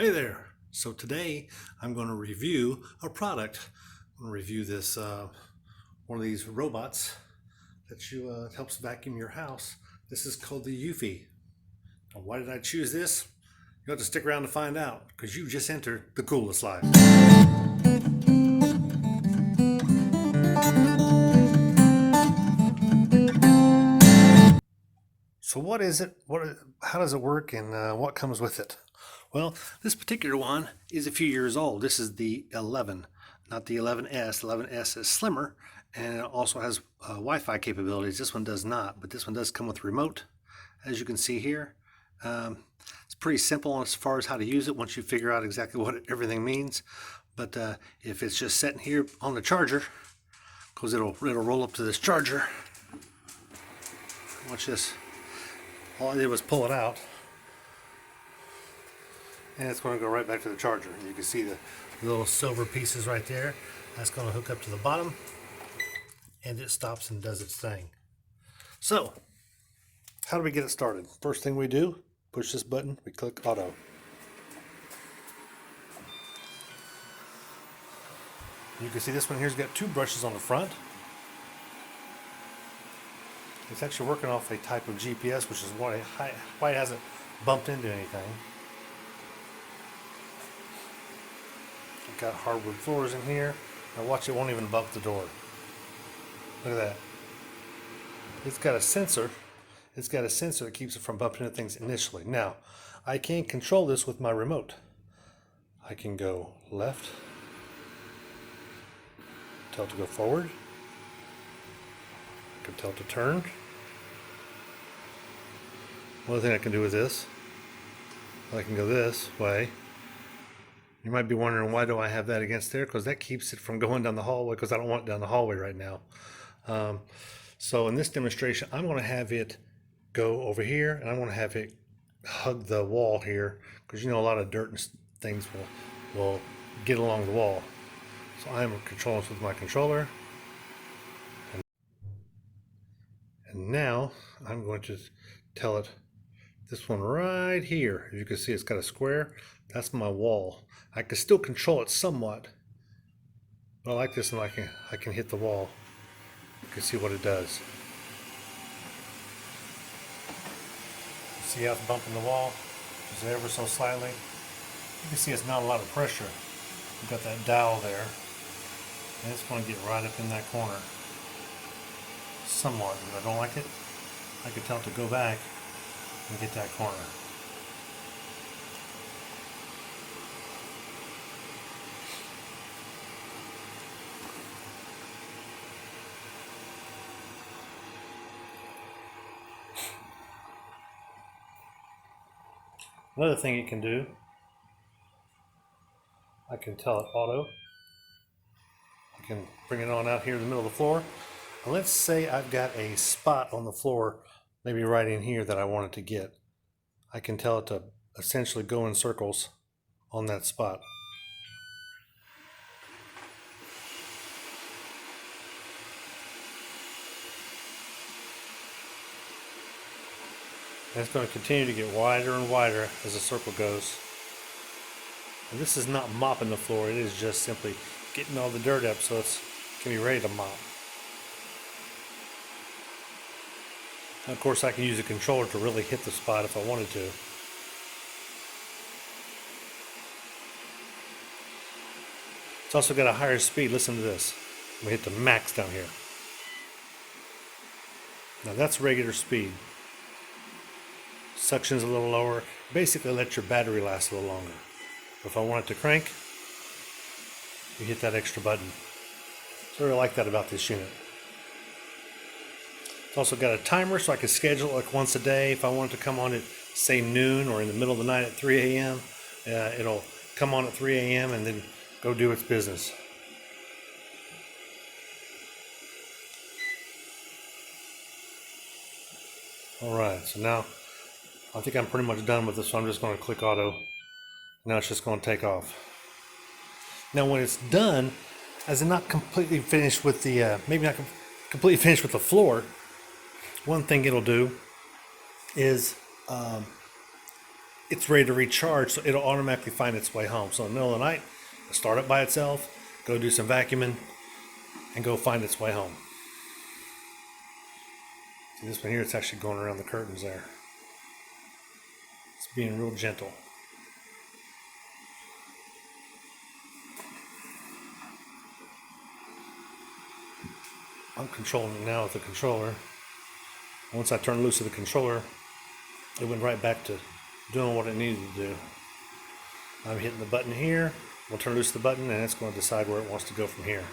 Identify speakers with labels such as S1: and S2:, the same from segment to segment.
S1: Hey there. So today I'm going to review a product. I'm going to review this one of these robots that helps vacuum your house. This is called the Eufy. Now, why did I choose this? You have to stick around to find out because you just entered the coolest life. So what is it? How does it work, and what comes with it? Well, this particular one is a few years old. This is the 11, not the 11S. 11S is slimmer, and it also has Wi-Fi capabilities. This one does not, but this one does come with remote, as you can see here. It's pretty simple as far as how to use it once you figure out exactly what everything means. But if it's just sitting here on the charger, because it'll roll up to this charger. Watch this. All I did was pull it out, and it's going to go right back to the charger. And you can see the little silver pieces right there. That's going to hook up to the bottom, and it stops and does its thing. So, how do we get it started? First thing we do, push this button, we click auto. You can see this one here's got two brushes on the front. It's actually working off a type of GPS, which is why it hasn't bumped into anything. We've got hardwood floors in here. Now watch, it won't even bump the door. Look at that. It's got a sensor. It's got a sensor that keeps it from bumping into things initially. Now, I can control this with my remote. I can go left, tell it to go forward. I can tell it to turn. One thing I can do with this, I can go this way. You might be wondering, why do I have that against there? Because that keeps it from going down the hallway, because I don't want it down the hallway right now. So in this demonstration, I'm going to have it go over here, and I'm going to have it hug the wall here, because you know a lot of dirt and things will get along the wall. So I'm controlling this with my controller. And now I'm going to tell it, this one right here, as you can see, it's got a square. That's my wall. I can still control it somewhat, but I like this one. I can hit the wall. You can see what it does. See how it's bumping the wall just ever so slightly. You can see it's not a lot of pressure. You've got that dowel there, and it's going to get right up in that corner. Somewhat. If I don't like it, I can tell it to go back and get that corner. Another thing it can do, I can tell it auto. I can bring it on out here in the middle of the floor. And let's say I've got a spot on the floor, maybe right in here, that I want it to get. I can tell it to essentially go in circles on that spot. And it's going to continue to get wider and wider as the circle goes. And this is not mopping the floor, it is just simply getting all the dirt up so it can be ready to mop. And of course, I can use a controller to really hit the spot if I wanted to. It's also got a higher speed. Listen to this. I'm going to hit the max down here. Now that's regular speed. Suction's a little lower. Basically let your battery last a little longer. If I want it to crank, you hit that extra button. So I really like that about this unit. It's also got a timer, so I can schedule it like once a day. If I want it to come on at, say, noon or in the middle of the night at 3 a.m., it'll come on at 3 a.m. and then go do its business. Alright, so now I think I'm pretty much done with this, so I'm just going to click auto. Now it's just going to take off. Now when it's done, as I'm not completely finished with the, maybe not completely finished with the floor, one thing it'll do is it's ready to recharge, so it'll automatically find its way home. So in the middle of the night, it'll start it by itself, go do some vacuuming, and go find its way home. See this one here, it's actually going around the curtains there. It's being real gentle. I'm controlling it now with the controller. Once I turned loose of the controller, it went right back to doing what it needed to do. I'm hitting the button here. We'll turn loose the button and it's going to decide where it wants to go from here.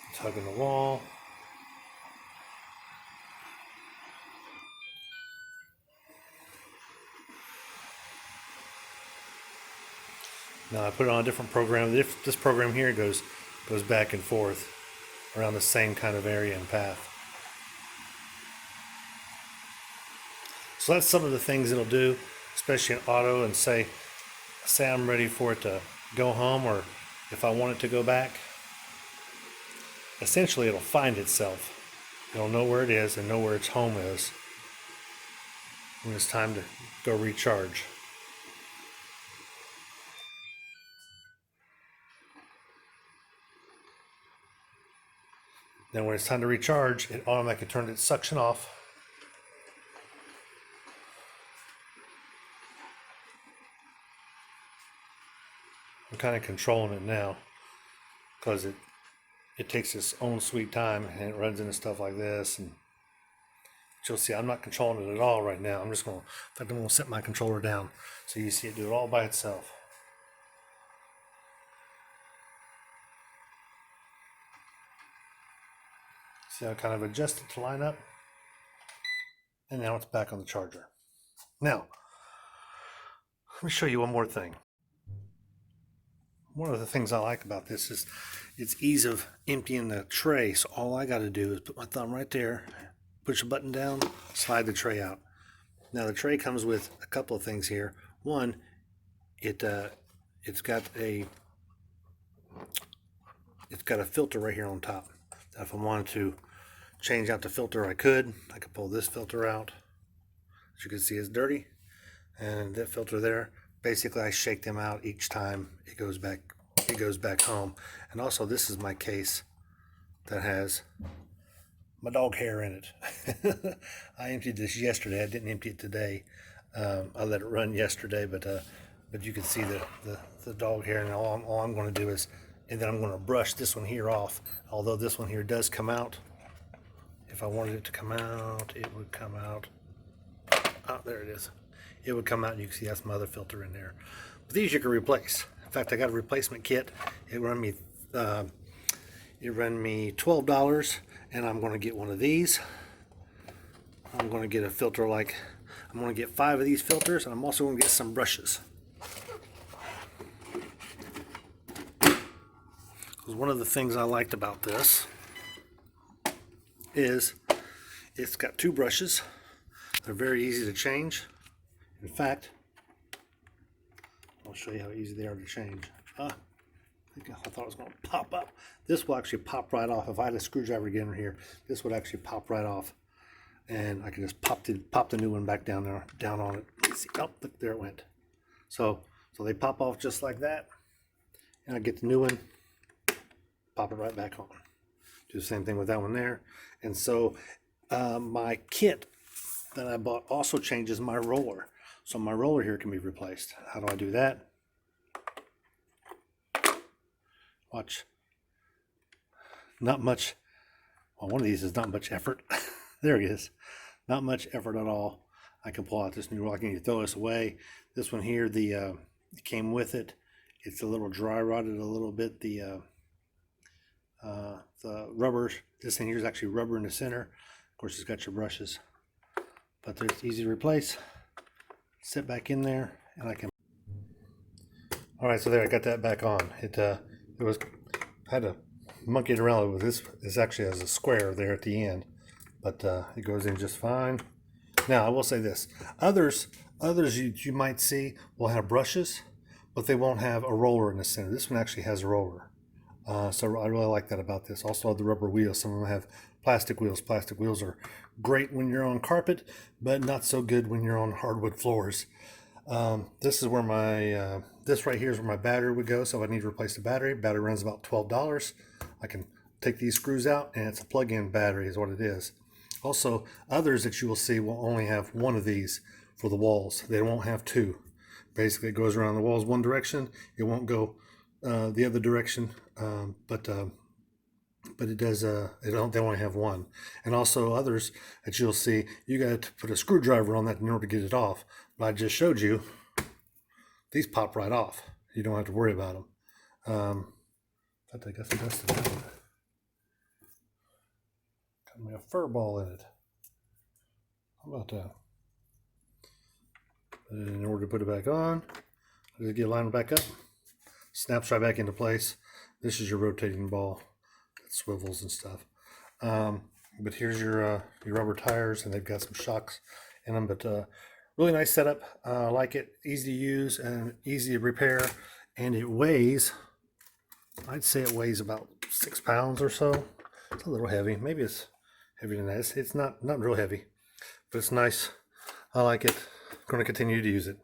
S1: It's hugging the wall. Now I put it on a different program. This program here goes back and forth around the same kind of area and path. So that's some of the things it'll do, especially in auto, and say I'm ready for it to go home, or if I want it to go back. Essentially it'll find itself. It'll know where it is and know where its home is when it's time to go recharge. Then when it's time to recharge, it automatically turns its suction off. I'm kind of controlling it now because it takes its own sweet time and it runs into stuff like this. And you'll see I'm not controlling it at all right now. I'm going to set my controller down so you see it do it all by itself. See how I kind of adjust it to line up? And now it's back on the charger. Now, let me show you one more thing. One of the things I like about this is its ease of emptying the tray. So all I got to do is put my thumb right there, push a button down, slide the tray out. Now the tray comes with a couple of things here. One, it's got a filter right here on top. If I wanted to change out the filter, I could pull this filter out. As you can see, it's dirty, and that filter there, basically I shake them out each time it goes back home. And also this is my case that has my dog hair in it. I emptied this yesterday. I didn't empty it today. I let it run yesterday, but you can see the dog hair, and all I'm going to do is, and then I'm going to brush this one here off. Although this one here does come out. If I wanted it to come out, it would come out. Oh, there it is. It would come out, and you can see that's my other filter in there. But these you can replace. In fact, I got a replacement kit. It run me $12, and I'm going to get one of these. I'm going to get a filter I'm going to get 5 of these filters, and I'm also going to get some brushes. Because one of the things I liked about this is it's got 2 brushes. They're very easy to change. In fact, I'll show you how easy they are to change. I thought it was going to pop up. This will actually pop right off. If I had a screwdriver again here, this would actually pop right off, and I can just pop the new one back down on it. Let's see. Oh, look, there it went. So they pop off just like that, and I get the new one, pop it right back on. Do the same thing with that one there. And so my kit that I bought also changes my roller. So my roller here can be replaced. How do I do that? Watch. Not much. Well, one of these is not much effort. There it is. Not much effort at all. I can pull out this new roller. I can throw this away. This one here, it came with it. It's a little dry rotted a little bit. The rubber. This thing here is actually rubber in the center. Of course, it's got your brushes, but it's easy to replace. Sit back in there, and I can. All right, so there, I got that back on. I had to monkey it around with this. This actually has a square there at the end, but it goes in just fine. Now, I will say this: others you might see will have brushes, but they won't have a roller in the center. This one actually has a roller, so I really like that about this. Also, the rubber wheels. Some of them have plastic wheels. Plastic wheels are great when you're on carpet, but not so good when you're on hardwood floors. This is where my this right here is where my battery would go. So if I need to replace the battery, battery runs about $12. I can take these screws out, and it's a plug-in battery is what it is. Also, others that you will see will only have one of these for the walls. They won't have two. Basically, it goes around the walls one direction. It won't go the other direction, but it does. They only have one. And also others that you'll see, you got to put a screwdriver on that in order to get it off. But I just showed you, these pop right off. You don't have to worry about them. I guess the dust is down. Got me a fur ball in it. How about that? And in order to put it back on, I just get lined back up. Snaps right back into place. This is your rotating ball. It swivels and stuff. But here's your rubber tires, and they've got some shocks in them. But really nice setup. I like it. Easy to use and easy to repair. And it weighs, I'd say it weighs about 6 pounds or so. It's a little heavy. Maybe it's heavier than that. It's not real heavy, but it's nice. I like it. I'm going to continue to use it.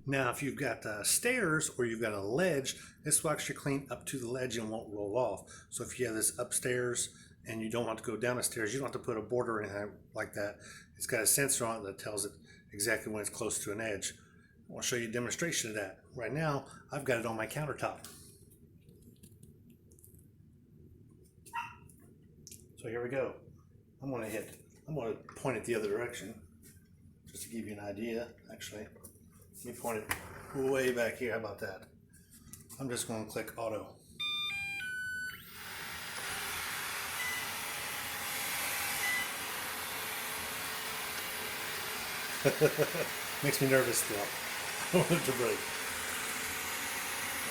S1: Now, if you've got stairs or you've got a ledge, this will actually clean up to the ledge and won't roll off. So if you have this upstairs and you don't want to go down the stairs, you don't have to put a border or anything like that. It's got a sensor on it that tells it exactly when it's close to an edge. I'll show you a demonstration of that. Right now, I've got it on my countertop. So here we go. I'm going to point it the other direction just to give you an idea, actually. Let me point it way back here. How about that? I'm just going to click auto. Makes me nervous still. I want it to break.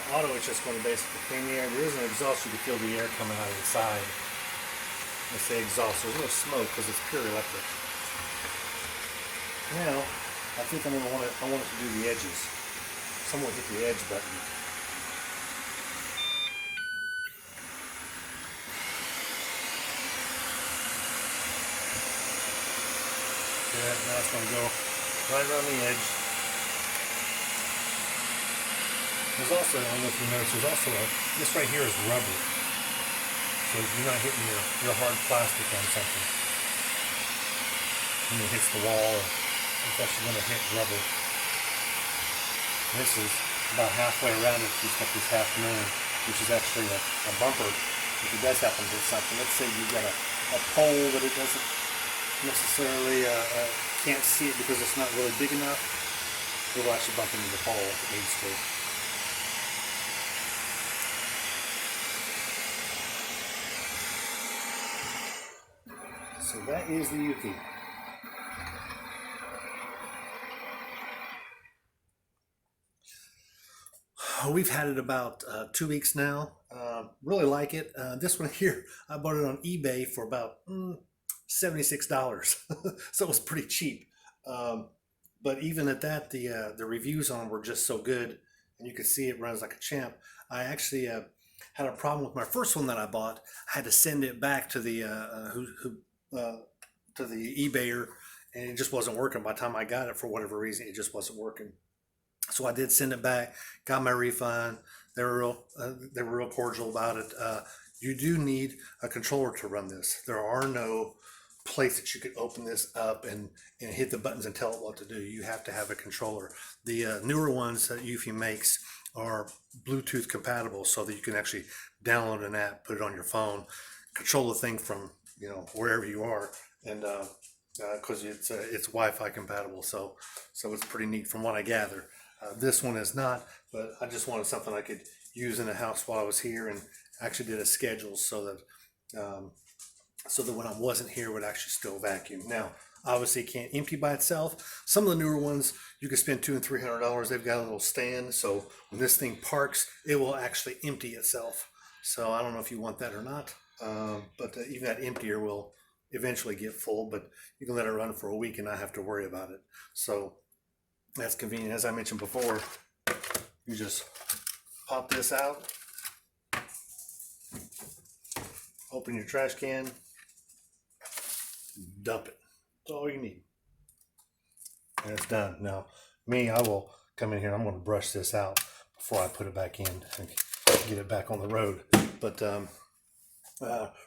S1: Now, auto is just going to basically clean the air. There is an exhaust. You can feel the air coming out inside. I say exhaust. There's no smoke because it's pure electric. Now, I think I want it to do the edges. Someone hit the edge button. Yeah, now it's going to go right around the edge. There's also, I don't know if you notice, there's also this right here is rubber. So you're not hitting your hard plastic on something. When it hits the wall, it's actually going to hit rubber. This is about halfway around it. It's got this half moon, which is actually a bumper. If it does happen to hit something, let's say you've got a pole that it doesn't necessarily can't see it because it's not really big enough, it will actually bump into the pole if it needs to. So that is the Eufy. We've had it about 2 weeks now. Really like it. This one here, I bought it on eBay for about $76. So it was pretty cheap. But even at that, the reviews on were just so good, and you could see it runs like a champ. I actually had a problem with my first one that I bought. I had to send it back to the to the eBayer, and it just wasn't working. By the time I got it, for whatever reason, it just wasn't working. So I did send it back, got my refund. They were real cordial about it. You do need a controller to run this. There are no place that you could open this up and hit the buttons and tell it what to do. You have to have a controller. The newer ones that Eufy makes are Bluetooth compatible, so that you can actually download an app, put it on your phone, control the thing from wherever you are, and because it's Wi-Fi compatible, so it's pretty neat from what I gather. This one is not, but I just wanted something I could use in the house while I was here, and actually did a schedule so that when I wasn't here, it would actually still vacuum. Now, obviously, it can't empty by itself. Some of the newer ones, you can spend $200 and $300. They've got a little stand, so when this thing parks, it will actually empty itself. So I don't know if you want that or not, but even that emptier will eventually get full, but you can let it run for a week and not have to worry about it. So that's convenient. As I mentioned before, you just pop this out, open your trash can, dump it. That's all you need. And it's done. Now, me, I will come in here and I'm going to brush this out before I put it back in and get it back on the road. But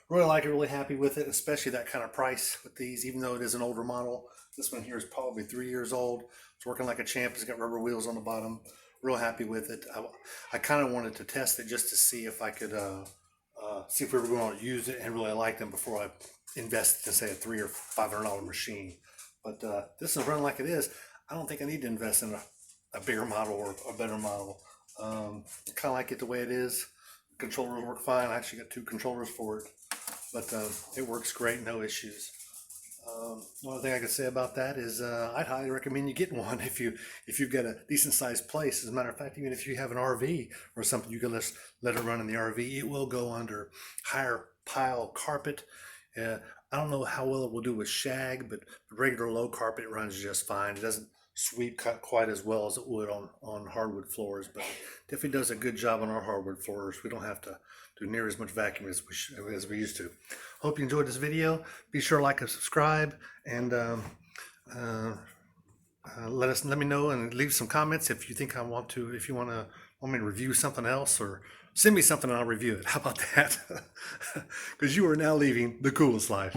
S1: really like it, really happy with it, especially that kind of price with these, even though it is an older model. This one here is probably 3 years old. It's working like a champ. It's got rubber wheels on the bottom. Real happy with it. I kind of wanted to test it just to see if I could see if we were going to use it and really like them before I invested in, say, a $300 or $500 machine. But this is running like it is. I don't think I need to invest in a bigger model or a better model. I kind of like it the way it is. Controllers work fine. I actually got 2 controllers for it, but it works great, no issues. One other thing I could say about that is I'd highly recommend you get one if you've got a decent sized place. As a matter of fact, even if you have an RV or something, you can let it run in the RV. It will go under higher pile carpet. I don't know how well it will do with shag, but regular low carpet runs just fine. It doesn't sweep cut quite as well as it would on hardwood floors, but definitely does a good job on our hardwood floors. We don't have to do near as much vacuum as we used to. Hope you enjoyed this video. Be sure to like and subscribe, and let me know and leave some comments if you think if you want me to review something else, or send me something and I'll review it. How about that? Because you are now leaving the coolest life.